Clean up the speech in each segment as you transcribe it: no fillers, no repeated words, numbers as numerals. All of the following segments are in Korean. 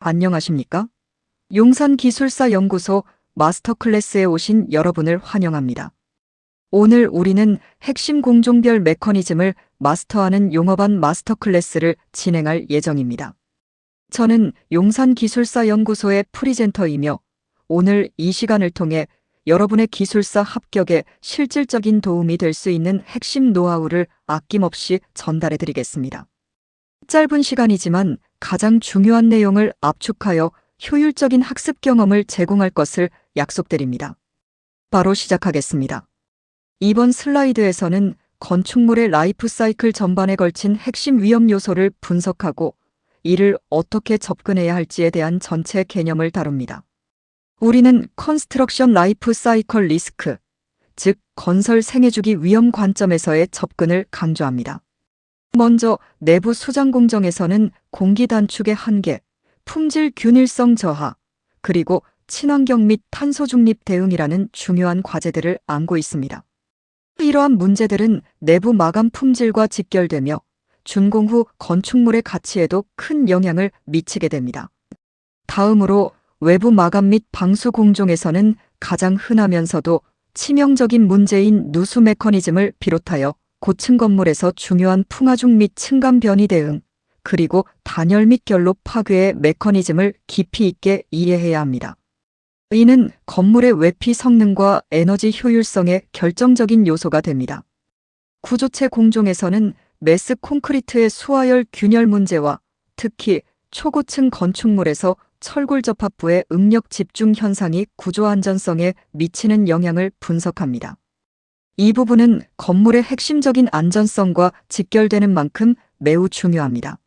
안녕하십니까? 용산기술사연구소 마스터 클래스에 오신 여러분을 환영합니다. 오늘 우리는 핵심 공종별 메커니즘을 마스터하는 용어반 마스터 클래스를 진행할 예정입니다. 저는 용산기술사연구소의 프리젠터이며 오늘 이 시간을 통해 여러분의 기술사 합격에 실질적인 도움이 될 수 있는 핵심 노하우를 아낌없이 전달해 드리겠습니다. 짧은 시간이지만 가장 중요한 내용을 압축하여 효율적인 학습 경험을 제공할 것을 약속드립니다. 바로 시작하겠습니다. 이번 슬라이드에서는 건축물의 라이프 사이클 전반에 걸친 핵심 위험 요소를 분석하고 이를 어떻게 접근해야 할지에 대한 전체 개념을 다룹니다. 우리는 컨스트럭션 라이프 사이클 리스크, 즉 건설 생애주기 위험 관점에서의 접근을 강조합니다. 먼저 내부 수장 공정에서는 공기 단축의 한계, 품질 균일성 저하, 그리고 친환경 및 탄소 중립 대응이라는 중요한 과제들을 안고 있습니다. 이러한 문제들은 내부 마감 품질과 직결되며 준공 후 건축물의 가치에도 큰 영향을 미치게 됩니다. 다음으로 외부 마감 및 방수 공정에서는 가장 흔하면서도 치명적인 문제인 누수 메커니즘을 비롯하여 고층 건물에서 중요한 풍하중 및 층간 변이 대응, 그리고 단열 및 결로 파괴의 메커니즘을 깊이 있게 이해해야 합니다. 이는 건물의 외피 성능과 에너지 효율성에 결정적인 요소가 됩니다. 구조체 공정에서는 매스 콘크리트의 수하열 균열 문제와 특히 초고층 건축물에서 철골 접합부의 응력 집중 현상이 구조 안전성에 미치는 영향을 분석합니다. 이 부분은 건물의 핵심적인 안전성과 직결되는 만큼 매우 중요합니다.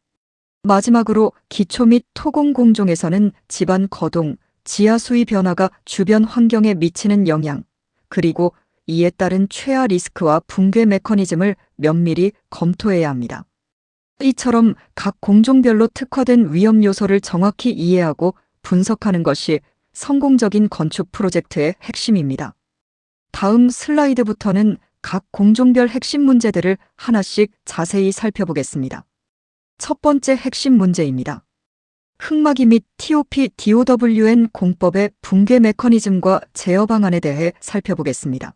마지막으로 기초 및 토공 공정에서는 집안 거동, 지하 수위 변화가 주변 환경에 미치는 영향, 그리고 이에 따른 최하 리스크와 붕괴 메커니즘을 면밀히 검토해야 합니다. 이처럼 각 공종별로 특화된 위험 요소를 정확히 이해하고 분석하는 것이 성공적인 건축 프로젝트의 핵심입니다. 다음 슬라이드부터는 각 공종별 핵심 문제들을 하나씩 자세히 살펴보겠습니다. 첫 번째 핵심 문제입니다. 흙막이 및 TOP, DOWN 공법의 붕괴 메커니즘과 제어 방안에 대해 살펴보겠습니다.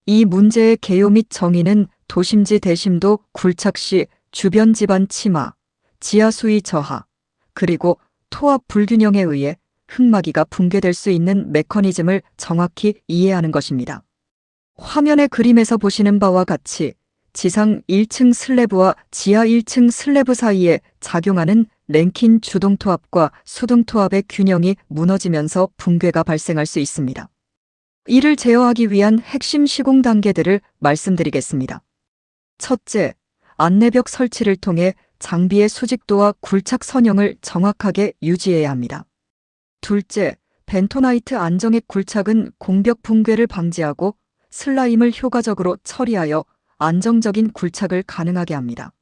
이 문제의 개요 및 정의는 도심지 대심도 굴착 시 주변 집안 침하, 지하 수위 저하, 그리고 토합 불균형에 의해 흙막이가 붕괴될 수 있는 메커니즘을 정확히 이해하는 것입니다. 화면의 그림에서 보시는 바와 같이 지상 1층 슬래브와 지하 1층 슬래브 사이에 작용하는 랭킨 주동토합과 수동토합의 균형이 무너지면서 붕괴가 발생할 수 있습니다. 이를 제어하기 위한 핵심 시공 단계들을 말씀드리겠습니다. 첫째, 안내벽 설치를 통해 장비의 수직도와 굴착 선형을 정확하게 유지해야 합니다. 둘째, 벤토나이트 안정액 굴착은 공벽 붕괴를 방지하고 슬라임을 효과적으로 처리하여 안정적인 굴착을 가능하게 합니다.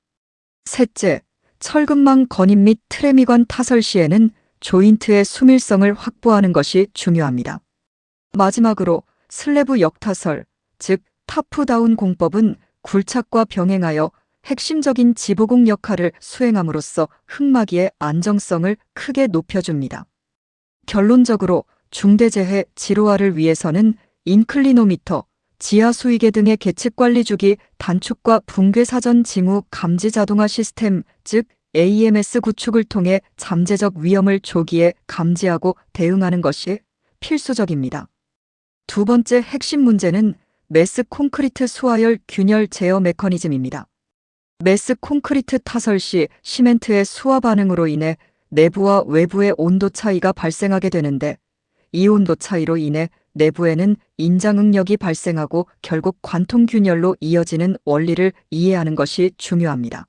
셋째, 철근망 건입 및 트레미관 타설 시에는 조인트의 수밀성을 확보하는 것이 중요합니다. 마지막으로 슬래브 역타설, 즉 타프다운 공법은 굴착과 병행하여 핵심적인 지보공 역할을 수행함으로써 흙막이의 안정성을 크게 높여줍니다. 결론적으로 중대재해 지로화를 위해서는 인클리노미터, 지하 수위계 등의 계측 관리 주기 단축과 붕괴 사전 징후 감지 자동화 시스템, 즉 AMS 구축을 통해 잠재적 위험을 조기에 감지하고 대응하는 것이 필수적입니다. 두 번째 핵심 문제는 매스 콘크리트 수하열 균열 제어 메커니즘입니다. 매스 콘크리트 타설 시 시멘트의 수화 반응으로 인해 내부와 외부의 온도 차이가 발생하게 되는데 이 온도 차이로 인해 내부에는 인장응력이 발생하고 결국 관통균열로 이어지는 원리를 이해하는 것이 중요합니다.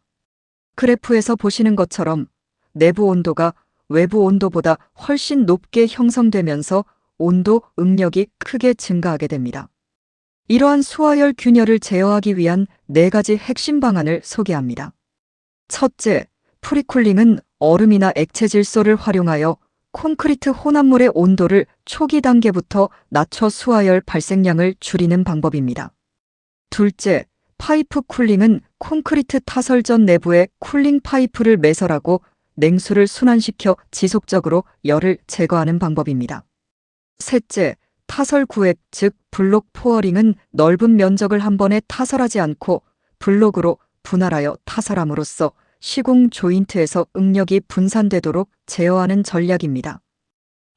그래프에서 보시는 것처럼 내부 온도가 외부 온도보다 훨씬 높게 형성되면서 온도 응력이 크게 증가하게 됩니다. 이러한 수하열 균열을 제어하기 위한 4가지 핵심 방안을 소개합니다. 첫째, 프리쿨링은 얼음이나 액체 질소를 활용하여 콘크리트 혼합물의 온도를 초기 단계부터 낮춰 수하열 발생량을 줄이는 방법입니다. 둘째, 파이프 쿨링은 콘크리트 타설 전 내부에 쿨링 파이프를 매설하고 냉수를 순환시켜 지속적으로 열을 제거하는 방법입니다. 셋째, 타설 구획, 즉 블록 포어링은 넓은 면적을 한 번에 타설하지 않고 블록으로 분할하여 타설함으로써 시공 조인트에서 응력이 분산되도록 제어하는 전략입니다.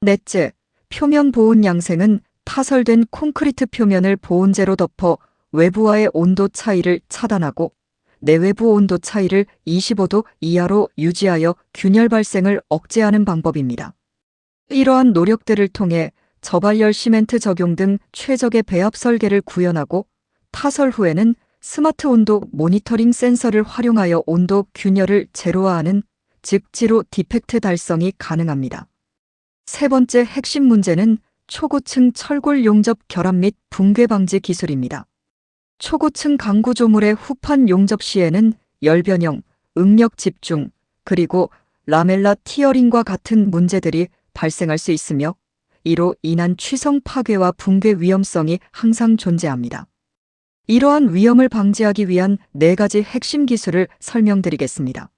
넷째, 표면 보온 양생은 타설된 콘크리트 표면을 보온재로 덮어 외부와의 온도 차이를 차단하고 내외부 온도 차이를 25도 이하로 유지하여 균열 발생을 억제하는 방법입니다. 이러한 노력들을 통해 저발열 시멘트 적용 등 최적의 배합 설계를 구현하고 타설 후에는 스마트 온도 모니터링 센서를 활용하여 온도 균열을 제로화하는 즉 지로 디펙트 달성이 가능합니다. 세 번째 핵심 문제는 초고층 철골 용접 결합 및 붕괴 방지 기술입니다. 초고층 강구조물의 후판 용접 시에는 열 변형, 응력 집중, 그리고 라멜라 티어링과 같은 문제들이 발생할 수 있으며 이로 인한 취성 파괴와 붕괴 위험성이 항상 존재합니다. 이러한 위험을 방지하기 위한 4가지 핵심 기술을 설명드리겠습니다.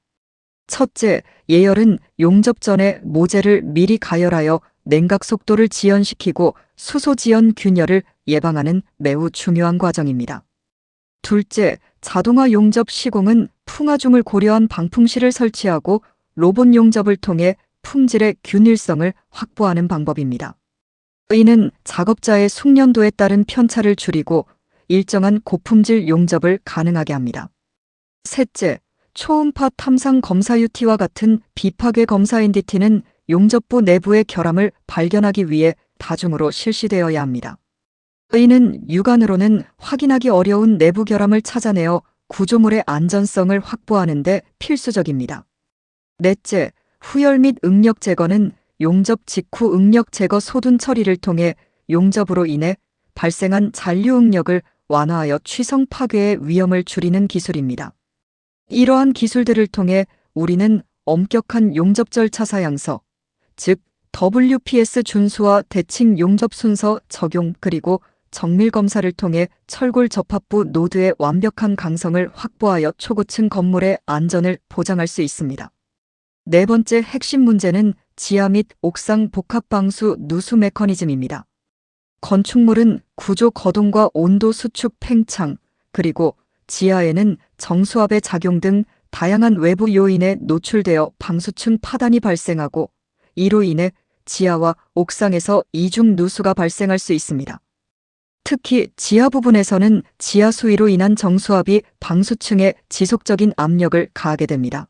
첫째, 예열은 용접 전에 모재를 미리 가열하여 냉각 속도를 지연시키고 수소 지연 균열을 예방하는 매우 중요한 과정입니다. 둘째, 자동화 용접 시공은 풍화중을 고려한 방풍실을 설치하고 로봇 용접을 통해 품질의 균일성을 확보하는 방법입니다. 이는 작업자의 숙련도에 따른 편차를 줄이고 일정한 고품질 용접을 가능하게 합니다. 셋째, 초음파 탐상 검사 UT와 같은 비파괴 검사 NDT는 용접부 내부의 결함을 발견하기 위해 다중으로 실시되어야 합니다. 이는 육안으로는 확인하기 어려운 내부 결함을 찾아내어 구조물의 안전성을 확보하는 데 필수적입니다. 넷째, 후열 및 응력 제거는 용접 직후 응력 제거 소둔 처리를 통해 용접으로 인해 발생한 잔류 응력을 완화하여 취성 파괴의 위험을 줄이는 기술입니다. 이러한 기술들을 통해 우리는 엄격한 용접 절차 사양서, 즉 WPS 준수와 대칭 용접 순서 적용 그리고 정밀 검사를 통해 철골 접합부 노드의 완벽한 강성을 확보하여 초고층 건물의 안전을 보장할 수 있습니다. 네 번째 핵심 문제는 지하 및 옥상 복합 방수 누수 메커니즘입니다. 건축물은 구조 거동과 온도 수축 팽창, 그리고 지하에는 정수압의 작용 등 다양한 외부 요인에 노출되어 방수층 파단이 발생하고 이로 인해 지하와 옥상에서 이중 누수가 발생할 수 있습니다. 특히 지하 부분에서는 지하 수위로 인한 정수압이 방수층에 지속적인 압력을 가하게 됩니다.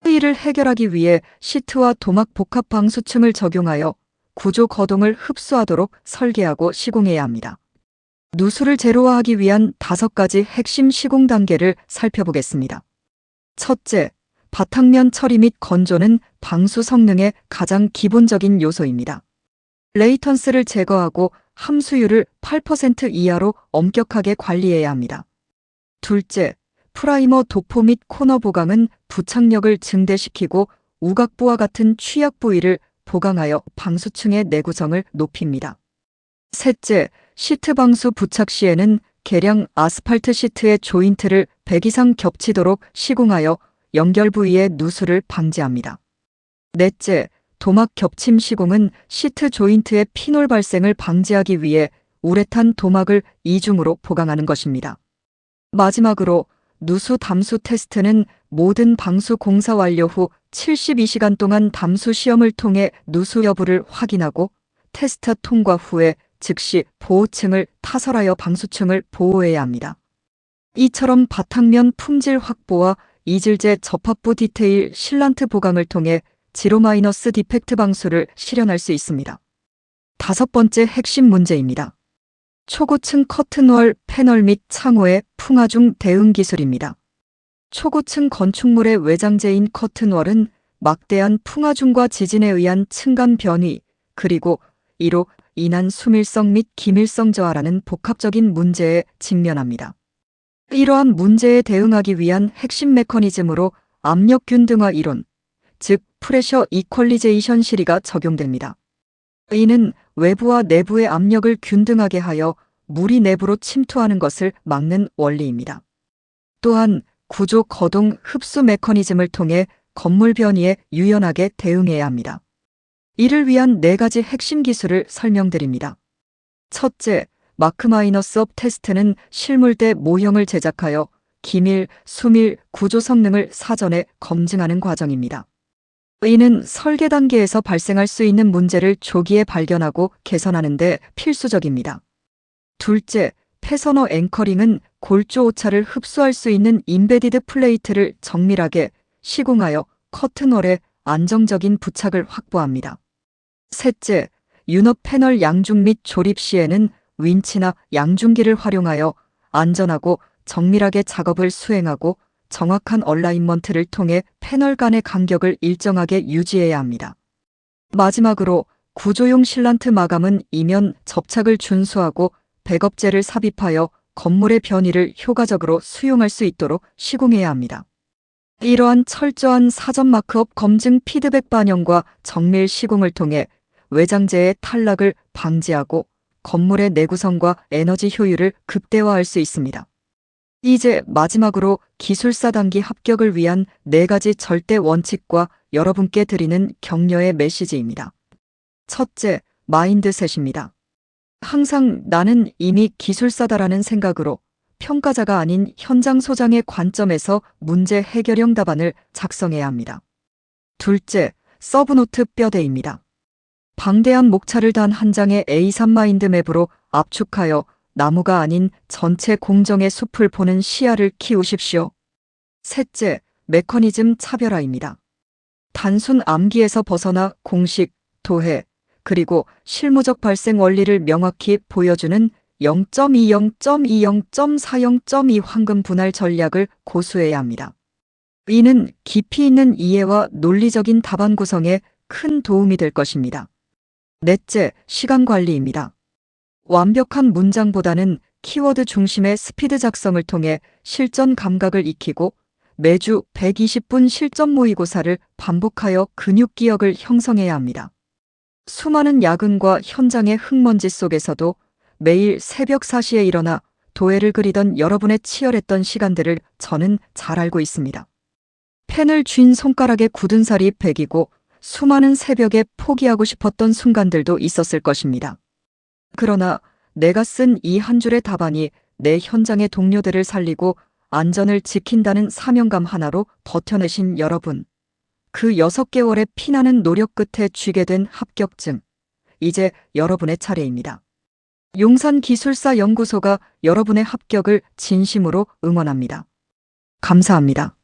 이를 해결하기 위해 시트와 도막 복합 방수층을 적용하여 구조 거동을 흡수하도록 설계하고 시공해야 합니다. 누수를 제로화하기 위한 5가지 핵심 시공 단계를 살펴보겠습니다. 첫째, 바탕면 처리 및 건조는 방수 성능의 가장 기본적인 요소입니다. 레이턴스를 제거하고 함수율을 8% 이하로 엄격하게 관리해야 합니다. 둘째, 프라이머 도포 및 코너 보강은 부착력을 증대시키고 우각부와 같은 취약 부위를 보강하여 방수층의 내구성을 높입니다. 셋째, 시트 방수 부착 시에는 개량 아스팔트 시트의 조인트를 100 이상 겹치도록 시공하여 연결 부위의 누수를 방지합니다. 넷째, 도막 겹침 시공은 시트 조인트의 피놀 발생을 방지하기 위해 우레탄 도막을 이중으로 보강하는 것입니다. 마지막으로 누수 담수 테스트는 모든 방수 공사 완료 후 72시간 동안 담수 시험을 통해 누수 여부를 확인하고 테스트 통과 후에 즉시 보호층을 타설하여 방수층을 보호해야 합니다. 이처럼 바탕면 품질 확보와 이질재 접합부 디테일 실란트 보강을 통해 지로 마이너스 디펙트 방수를 실현할 수 있습니다. 5번째 핵심 문제입니다. 초고층 커튼월 패널 및 창호의 풍화중 대응 기술입니다. 초고층 건축물의 외장재인 커튼월은 막대한 풍화중과 지진에 의한 층간 변위, 그리고 이로 인한 수밀성 및 기밀성 저하라는 복합적인 문제에 직면합니다. 이러한 문제에 대응하기 위한 핵심 메커니즘으로 압력 균등화 이론, 즉 프레셔 이퀄리제이션 시리가 적용됩니다. 이는 외부와 내부의 압력을 균등하게 하여 물이 내부로 침투하는 것을 막는 원리입니다. 또한 구조 거동 흡수 메커니즘을 통해 건물 변이에 유연하게 대응해야 합니다. 이를 위한 4가지 핵심 기술을 설명드립니다. 첫째, 마크-업 테스트는 실물대 모형을 제작하여 기밀, 수밀, 구조 성능을 사전에 검증하는 과정입니다. 이는 설계 단계에서 발생할 수 있는 문제를 조기에 발견하고 개선하는 데 필수적입니다. 둘째, 패서너 앵커링은 골조 오차를 흡수할 수 있는 임베디드 플레이트를 정밀하게 시공하여 커튼월에 안정적인 부착을 확보합니다. 셋째, 윤업 패널 양중 및 조립 시에는 윈치나 양중기를 활용하여 안전하고 정밀하게 작업을 수행하고 정확한 얼라인먼트를 통해 패널 간의 간격을 일정하게 유지해야 합니다. 마지막으로 구조용 실란트 마감은 이면 접착을 준수하고 백업재를 삽입하여 건물의 변이를 효과적으로 수용할 수 있도록 시공해야 합니다. 이러한 철저한 사전 마크업 검증 피드백 반영과 정밀 시공을 통해 외장재의 탈락을 방지하고 건물의 내구성과 에너지 효율을 극대화할 수 있습니다. 이제 마지막으로 기술사 단기 합격을 위한 4가지 절대 원칙과 여러분께 드리는 격려의 메시지입니다. 첫째, 마인드셋입니다. 항상 나는 이미 기술사다라는 생각으로 평가자가 아닌 현장 소장의 관점에서 문제 해결형 답안을 작성해야 합니다. 둘째, 서브노트 뼈대입니다. 방대한 목차를 단 한 장의 A3 마인드맵으로 압축하여 나무가 아닌 전체 공정의 숲을 보는 시야를 키우십시오. 셋째, 메커니즘 차별화입니다. 단순 암기에서 벗어나 공식, 도해, 그리고 실무적 발생 원리를 명확히 보여주는 0.20, 0.20.40.2 황금 분할 전략을 고수해야 합니다. 이는 깊이 있는 이해와 논리적인 답안 구성에 큰 도움이 될 것입니다. 넷째, 시간 관리입니다. 완벽한 문장보다는 키워드 중심의 스피드 작성을 통해 실전 감각을 익히고 매주 120분 실전 모의고사를 반복하여 근육 기억을 형성해야 합니다. 수많은 야근과 현장의 흙먼지 속에서도 매일 새벽 4시에 일어나 도예를 그리던 여러분의 치열했던 시간들을 저는 잘 알고 있습니다. 펜을 쥔 손가락에 굳은 살이 배기고 수많은 새벽에 포기하고 싶었던 순간들도 있었을 것입니다. 그러나 내가 쓴 이 한 줄의 답안이 내 현장의 동료들을 살리고 안전을 지킨다는 사명감 하나로 버텨내신 여러분. 그 6개월의 피나는 노력 끝에 쥐게 된 합격증. 이제 여러분의 차례입니다. 용산기술사 연구소가 여러분의 합격을 진심으로 응원합니다. 감사합니다.